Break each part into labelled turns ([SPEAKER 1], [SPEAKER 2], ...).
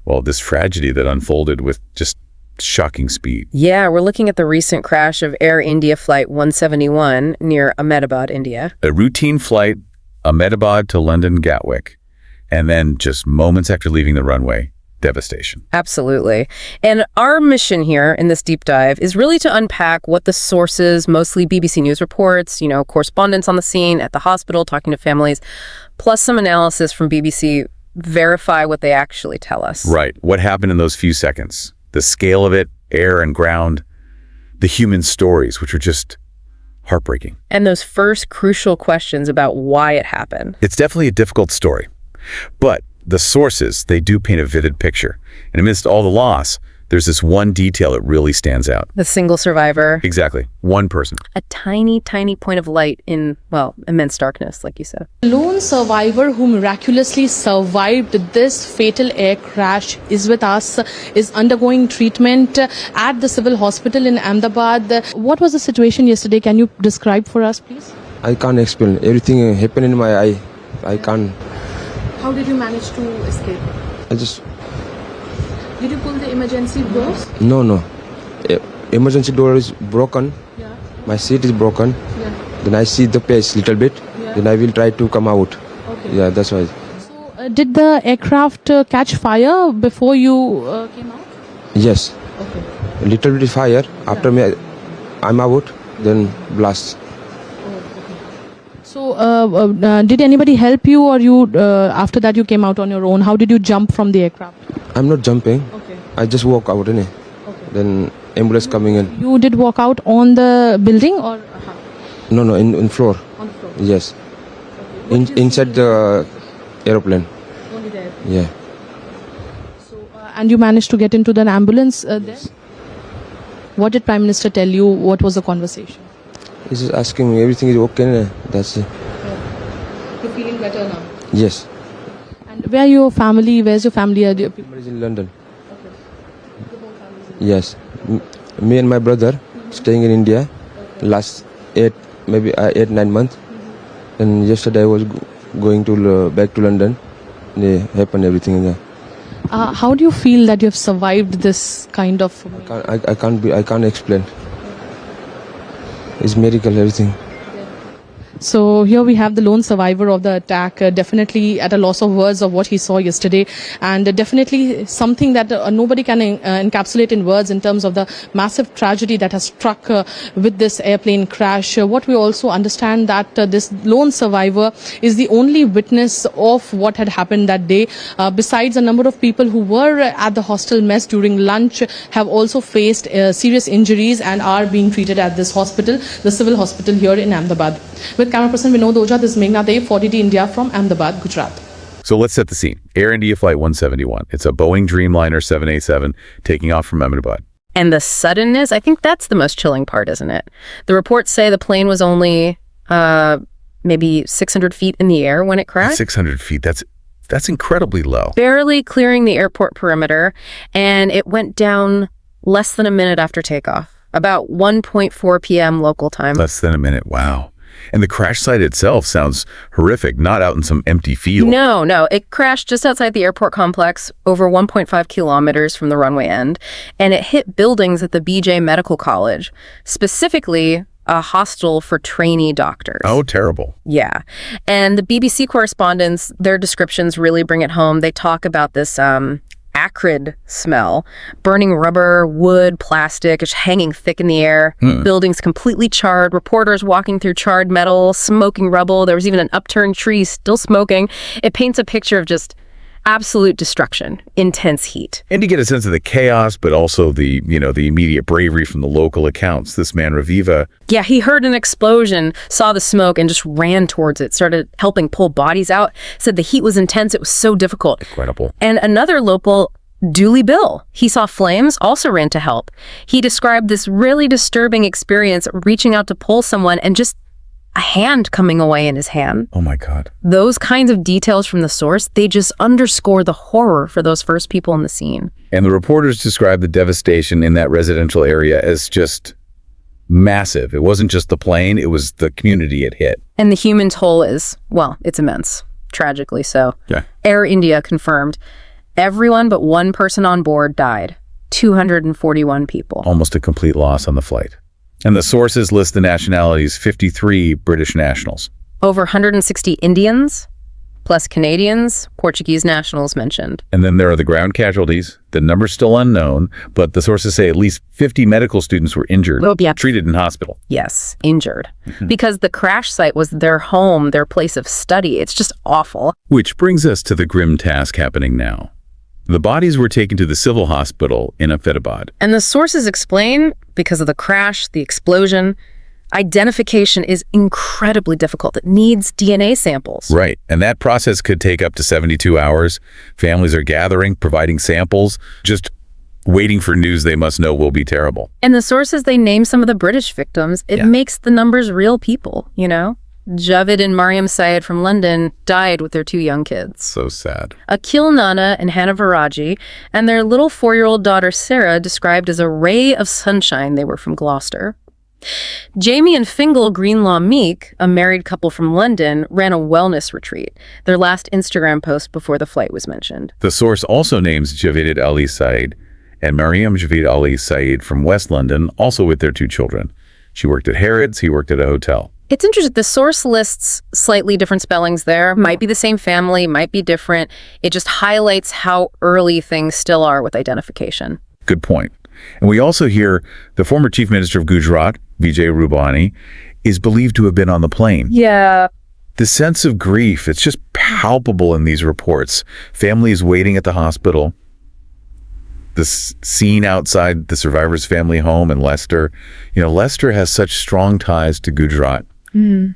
[SPEAKER 1] well, this tragedy that unfolded with just shocking speed.
[SPEAKER 2] Yeah, we're looking at the recent crash of Air India Flight 171 near Ahmedabad, India.
[SPEAKER 1] A routine flight, Ahmedabad to London Gatwick, and then just moments after leaving the runway, devastation.
[SPEAKER 2] Absolutely. And our mission here in this deep dive is really to unpack what the sources, mostly BBC News reports, correspondents on the scene at the hospital talking to families, plus some analysis from BBC, verify what they actually tell us.
[SPEAKER 1] Right. What happened in those few seconds? The scale of it, air and ground, the human stories, which are just heartbreaking.
[SPEAKER 2] And those first crucial questions about why it happened.
[SPEAKER 1] It's definitely a difficult story, but the sources, they do paint a vivid picture. And amidst all the loss, there's this one detail that really stands out.
[SPEAKER 2] The single survivor.
[SPEAKER 1] Exactly. One person.
[SPEAKER 2] A tiny, tiny point of light in, immense darkness, like you said.
[SPEAKER 3] The lone survivor who miraculously survived this fatal air crash is with us, is undergoing treatment at the civil hospital in Ahmedabad. What was the situation yesterday? Can you describe for us, please?
[SPEAKER 4] I can't explain. Everything happened in my eye. I can't.
[SPEAKER 3] How did you manage to escape? Did you pull the emergency doors?
[SPEAKER 4] No. Emergency door is broken.
[SPEAKER 3] Yeah.
[SPEAKER 4] My seat is broken.
[SPEAKER 3] Yeah.
[SPEAKER 4] Then I see the pace little bit.
[SPEAKER 3] Yeah.
[SPEAKER 4] Then I will try to come out.
[SPEAKER 3] Okay.
[SPEAKER 4] Yeah, that's why.
[SPEAKER 3] So, did the aircraft catch fire before you came out?
[SPEAKER 4] Yes.
[SPEAKER 3] Okay.
[SPEAKER 4] A little bit fire. After I'm out. Then blast.
[SPEAKER 3] So, did anybody help you, or you after that you came out on your own? How did you jump from the aircraft?
[SPEAKER 4] I'm not jumping.
[SPEAKER 3] Okay.
[SPEAKER 4] I just walk out. Okay. Then ambulance coming in.
[SPEAKER 3] You did walk out on the building, or
[SPEAKER 4] No, in floor.
[SPEAKER 3] on the floor?
[SPEAKER 4] Yes.
[SPEAKER 3] Okay.
[SPEAKER 4] Inside the aeroplane.
[SPEAKER 3] Only there.
[SPEAKER 4] Yeah.
[SPEAKER 3] So, and you managed to get into the ambulance there? What did Prime Minister tell you? What was the conversation?
[SPEAKER 4] He's just asking me everything is okay. That's it.
[SPEAKER 3] You're feeling better now.
[SPEAKER 4] Yes.
[SPEAKER 3] And where your family? Where's your family?
[SPEAKER 4] Everybody's in London. Yes. Me and my brother staying in India last 8-9 months. And yesterday I was going to back to London. It happened everything there.
[SPEAKER 3] How do you feel that you have survived this kind of?
[SPEAKER 4] I can't explain. It's miracle everything.
[SPEAKER 3] So here we have the lone survivor of the attack, definitely at a loss of words of what he saw yesterday, and definitely something that nobody can encapsulate in words in terms of the massive tragedy that has struck with this airplane crash. What we also understand that this lone survivor is the only witness of what had happened that day. Besides, a number of people who were at the hostel mess during lunch have also faced serious injuries and are being treated at this hospital, the civil hospital here in Ahmedabad. With camera person Vinod Oja, this is Meghna Dev, 4DT India from Ahmedabad, Gujarat.
[SPEAKER 1] So let's set the scene. Air India Flight 171. It's a Boeing Dreamliner 787 taking off from Ahmedabad.
[SPEAKER 2] And the suddenness, I think that's the most chilling part, isn't it? The reports say the plane was only maybe 600 feet in the air when it crashed.
[SPEAKER 1] 600 feet. That's incredibly low.
[SPEAKER 2] Barely clearing the airport perimeter, and it went down less than a minute after takeoff, about 1:04 p.m. local time.
[SPEAKER 1] Less than a minute. Wow. And the crash site itself sounds horrific, not out in some empty field.
[SPEAKER 2] No. It crashed just outside the airport complex, over 1.5 kilometers from the runway end, and it hit buildings at the BJ Medical College, specifically a hostel for trainee doctors.
[SPEAKER 1] Oh, terrible.
[SPEAKER 2] Yeah. And the BBC correspondents, their descriptions really bring it home. They talk about this acrid smell, burning rubber, wood, plastic, just hanging thick in the air, buildings completely charred, reporters walking through charred metal, smoking rubble. There was even an upturned tree still smoking. It paints a picture of just absolute destruction, intense heat.
[SPEAKER 1] And you get a sense of the chaos, but also the immediate bravery from the local accounts. This man, Raviva.
[SPEAKER 2] Yeah, he heard an explosion, saw the smoke, and just ran towards it, started helping pull bodies out, said the heat was intense, it was so difficult.
[SPEAKER 1] Incredible.
[SPEAKER 2] And another local, Dooley Bill, he saw flames, also ran to help. He described this really disturbing experience, reaching out to pull someone and just a hand coming away in his hand.
[SPEAKER 1] Oh my God.
[SPEAKER 2] Those kinds of details from the source, they just underscore the horror for those first people in the scene.
[SPEAKER 1] And the reporters described the devastation in that residential area as just massive. It wasn't just the plane, it was the community it hit.
[SPEAKER 2] And the human toll is, well, it's immense, tragically so.
[SPEAKER 1] Yeah.
[SPEAKER 2] Air India confirmed Everyone but one person on board died. 241 people.
[SPEAKER 1] Almost a complete loss on the flight. And the sources list the nationalities, 53 British nationals.
[SPEAKER 2] Over 160 Indians, plus Canadians, Portuguese nationals mentioned.
[SPEAKER 1] And then there are the ground casualties. The number's still unknown, but the sources say at least 50 medical students were injured, treated in hospital.
[SPEAKER 2] Yes, injured. Because the crash site was their home, their place of study. It's just awful.
[SPEAKER 1] Which brings us to the grim task happening now. The bodies were taken to the civil hospital in Ahmedabad.
[SPEAKER 2] And the sources explain, because of the crash, the explosion, identification is incredibly difficult. It needs DNA samples.
[SPEAKER 1] Right. And that process could take up to 72 hours. Families are gathering, providing samples, just waiting for news they must know will be terrible.
[SPEAKER 2] And the sources, they name some of the British victims. It makes the numbers real people, you know? Javed and Mariam Syed from London died with their 2 young kids.
[SPEAKER 1] So sad.
[SPEAKER 2] Akil Nana and Hannah Viraji, and their little 4-year-old daughter Sarah, described as a ray of sunshine. They were from Gloucester. Jamie and Fingal Greenlaw Meek, a married couple from London, ran a wellness retreat, their last Instagram post before the flight was mentioned.
[SPEAKER 1] The source also names Javed Ali Saeed and Mariam Javed Ali Saeed from West London, also with their 2 children. She worked at Harrods, he worked at a hotel.
[SPEAKER 2] It's interesting. The source lists slightly different spellings there. Might be the same family, might be different. It just highlights how early things still are with identification.
[SPEAKER 1] Good point. And we also hear the former Chief Minister of Gujarat, Vijay Rubani, is believed to have been on the plane.
[SPEAKER 2] Yeah.
[SPEAKER 1] The sense of grief, it's just palpable in these reports. Families waiting at the hospital. The scene outside the survivor's family home in Leicester. You know, Leicester has such strong ties to Gujarat.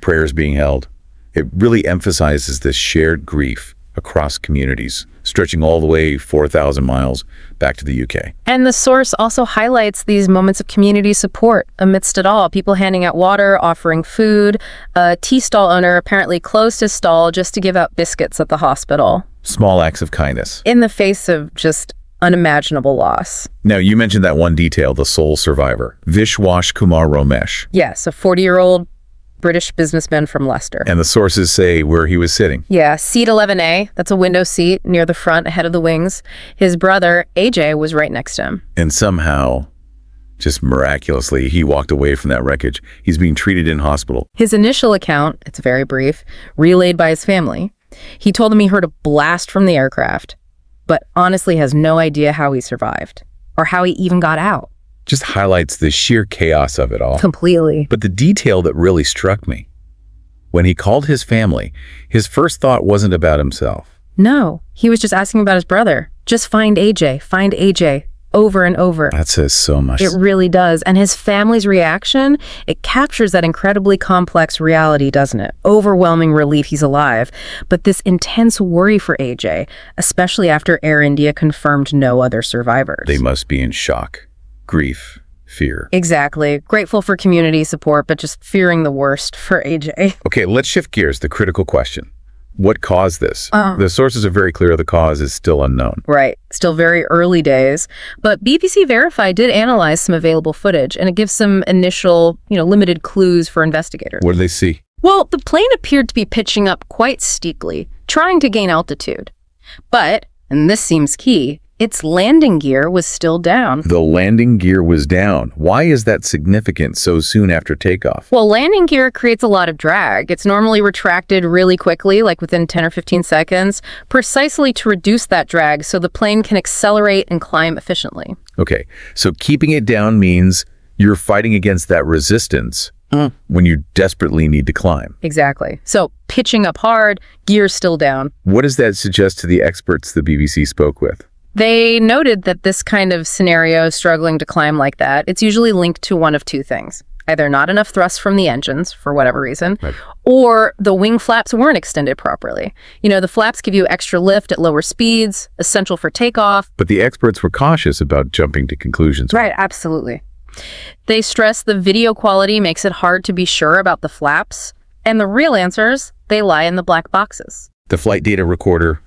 [SPEAKER 1] Prayers being held. It really emphasizes this shared grief across communities, stretching all the way 4,000 miles back to the UK.
[SPEAKER 2] And the source also highlights these moments of community support amidst it all. People handing out water, offering food. A tea stall owner apparently closed his stall just to give out biscuits at the hospital.
[SPEAKER 1] Small acts of kindness.
[SPEAKER 2] In the face of just unimaginable loss.
[SPEAKER 1] Now, you mentioned that one detail, the sole survivor, Vishwash Kumar Romesh.
[SPEAKER 2] Yes, a 40-year-old British businessman from Leicester.
[SPEAKER 1] And the sources say where he was sitting.
[SPEAKER 2] Yeah, seat 11A. That's a window seat near the front, ahead of the wings. His brother, AJ, was right next to him.
[SPEAKER 1] And somehow, just miraculously, he walked away from that wreckage. He's being treated in hospital.
[SPEAKER 2] His initial account, it's very brief, relayed by his family. He told them he heard a blast from the aircraft, but honestly has no idea how he survived or how he even got out.
[SPEAKER 1] Just highlights the sheer chaos of it all.
[SPEAKER 2] Completely.
[SPEAKER 1] But the detail that really struck me, when he called his family, his first thought wasn't about himself.
[SPEAKER 2] No, he was just asking about his brother. Just find AJ, over and over.
[SPEAKER 1] That says so much.
[SPEAKER 2] It really does. And his family's reaction, it captures that incredibly complex reality, doesn't it? Overwhelming relief he's alive, but this intense worry for AJ, especially after Air India confirmed no other survivors.
[SPEAKER 1] They must be in shock, grief, fear.
[SPEAKER 2] Exactly. Grateful for community support, but just fearing the worst for AJ.
[SPEAKER 1] Okay, let's shift gears. The critical question. What caused this? The sources are very clear. The cause is still unknown.
[SPEAKER 2] Right. Still very early days. But BBC Verify did analyze some available footage, and it gives some initial, limited clues for investigators.
[SPEAKER 1] What do they see?
[SPEAKER 2] Well, the plane appeared to be pitching up quite steeply, trying to gain altitude. But, and this seems key, its landing gear was still down.
[SPEAKER 1] The landing gear was down. Why is that significant so soon after takeoff?
[SPEAKER 2] Well, landing gear creates a lot of drag. It's normally retracted really quickly, like within 10 or 15 seconds, precisely to reduce that drag so the plane can accelerate and climb efficiently.
[SPEAKER 1] Okay, so keeping it down means you're fighting against that resistance when you desperately need to climb.
[SPEAKER 2] Exactly. So pitching up hard, gear still down.
[SPEAKER 1] What does that suggest to the experts the BBC spoke with?
[SPEAKER 2] They noted that this kind of scenario, struggling to climb like that, it's usually linked to one of two things. Either not enough thrust from the engines, for whatever reason, or the wing flaps weren't extended properly. The flaps give you extra lift at lower speeds, essential for takeoff.
[SPEAKER 1] But the experts were cautious about jumping to conclusions.
[SPEAKER 2] Right, absolutely. They stress the video quality makes it hard to be sure about the flaps, and the real answers, they lie in the black boxes.
[SPEAKER 1] The flight data recorder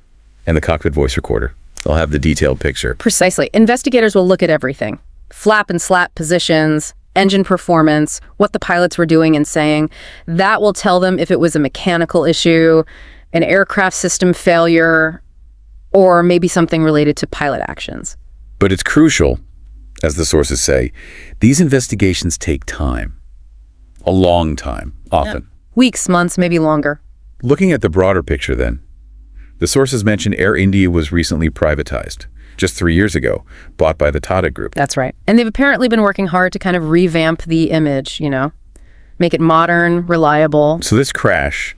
[SPEAKER 1] and the cockpit voice recorder. They'll have the detailed picture.
[SPEAKER 2] Precisely. Investigators will look at everything. Flap and slap positions, engine performance, what the pilots were doing and saying. That will tell them if it was a mechanical issue, an aircraft system failure, or maybe something related to pilot actions.
[SPEAKER 1] But it's crucial, as the sources say, these investigations take time. A long time, often.
[SPEAKER 2] Weeks, months, maybe longer.
[SPEAKER 1] Looking at the broader picture then, the sources mentioned Air India was recently privatized, just 3 years ago, bought by the Tata Group.
[SPEAKER 2] That's right. And they've apparently been working hard to kind of revamp the image, make it modern, reliable.
[SPEAKER 1] So this crash,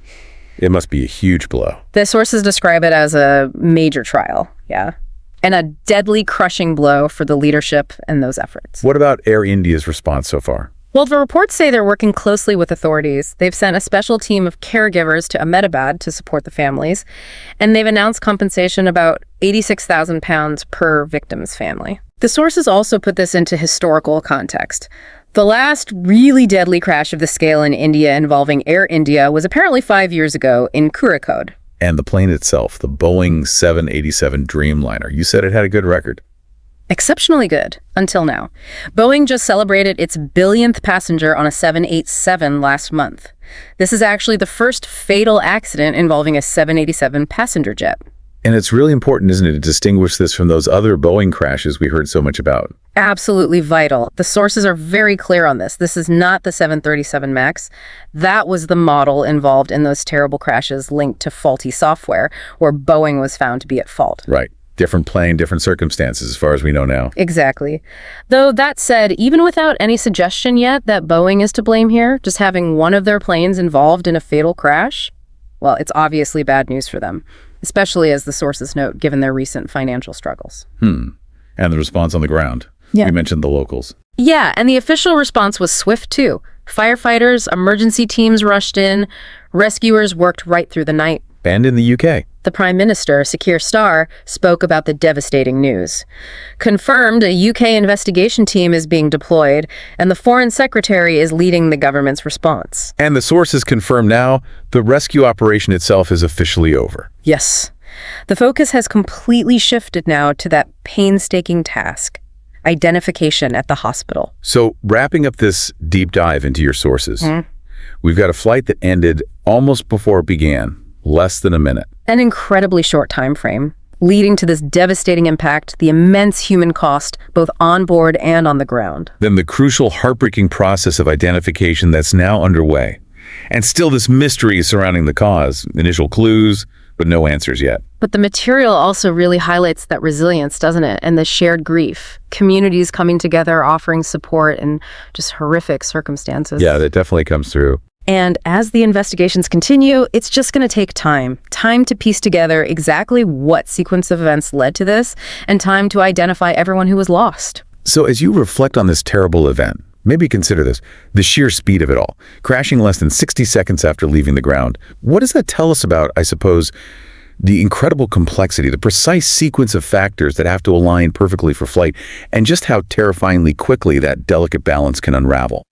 [SPEAKER 1] it must be a huge blow.
[SPEAKER 2] The sources describe it as a major trial, and a deadly crushing blow for the leadership and those efforts.
[SPEAKER 1] What about Air India's response so far?
[SPEAKER 2] Well, the reports say they're working closely with authorities. They've sent a special team of caregivers to Ahmedabad to support the families, and they've announced compensation about £86,000 per victim's family. The sources also put this into historical context. The last really deadly crash of the scale in India involving Air India was apparently 5 years ago in Kozhikode.
[SPEAKER 1] And the plane itself, the Boeing 787 Dreamliner, you said it had a good record.
[SPEAKER 2] Exceptionally good, until now. Boeing just celebrated its billionth passenger on a 787 last month. This is actually the first fatal accident involving a 787 passenger jet.
[SPEAKER 1] And it's really important, isn't it, to distinguish this from those other Boeing crashes we heard so much about?
[SPEAKER 2] Absolutely vital. The sources are very clear on this. This is not the 737 MAX. That was the model involved in those terrible crashes linked to faulty software, where Boeing was found to be at fault.
[SPEAKER 1] Right. Different plane, different circumstances, as far as we know now.
[SPEAKER 2] Exactly. Though that said, even without any suggestion yet that Boeing is to blame here, just having one of their planes involved in a fatal crash, well, it's obviously bad news for them, especially as the sources note, given their recent financial struggles.
[SPEAKER 1] And the response on the ground.
[SPEAKER 2] Yeah.
[SPEAKER 1] We mentioned the locals.
[SPEAKER 2] Yeah, and the official response was swift, too. Firefighters, emergency teams rushed in, rescuers worked right through the night.
[SPEAKER 1] And in the UK.
[SPEAKER 2] The Prime Minister, Sir Keir Starr, spoke about the devastating news. Confirmed, a UK investigation team is being deployed, and the Foreign Secretary is leading the government's response.
[SPEAKER 1] And the sources confirm now the rescue operation itself is officially over.
[SPEAKER 2] Yes. The focus has completely shifted now to that painstaking task, identification at the hospital.
[SPEAKER 1] So, wrapping up this deep dive into your sources, we've got a flight that ended almost before it began, less than a minute.
[SPEAKER 2] An incredibly short time frame, leading to this devastating impact, the immense human cost, both on board and on the ground.
[SPEAKER 1] Then the crucial, heartbreaking process of identification that's now underway. And still this mystery surrounding the cause. Initial clues, but no answers yet.
[SPEAKER 2] But the material also really highlights that resilience, doesn't it? And the shared grief. Communities coming together, offering support in just horrific circumstances.
[SPEAKER 1] Yeah, that definitely comes through.
[SPEAKER 2] And as the investigations continue, it's just going to take time to piece together exactly what sequence of events led to this, and time to identify everyone who was lost.
[SPEAKER 1] So as you reflect on this terrible event, maybe consider this, the sheer speed of it all, crashing less than 60 seconds after leaving the ground. What does that tell us about, I suppose, the incredible complexity, the precise sequence of factors that have to align perfectly for flight, and just how terrifyingly quickly that delicate balance can unravel?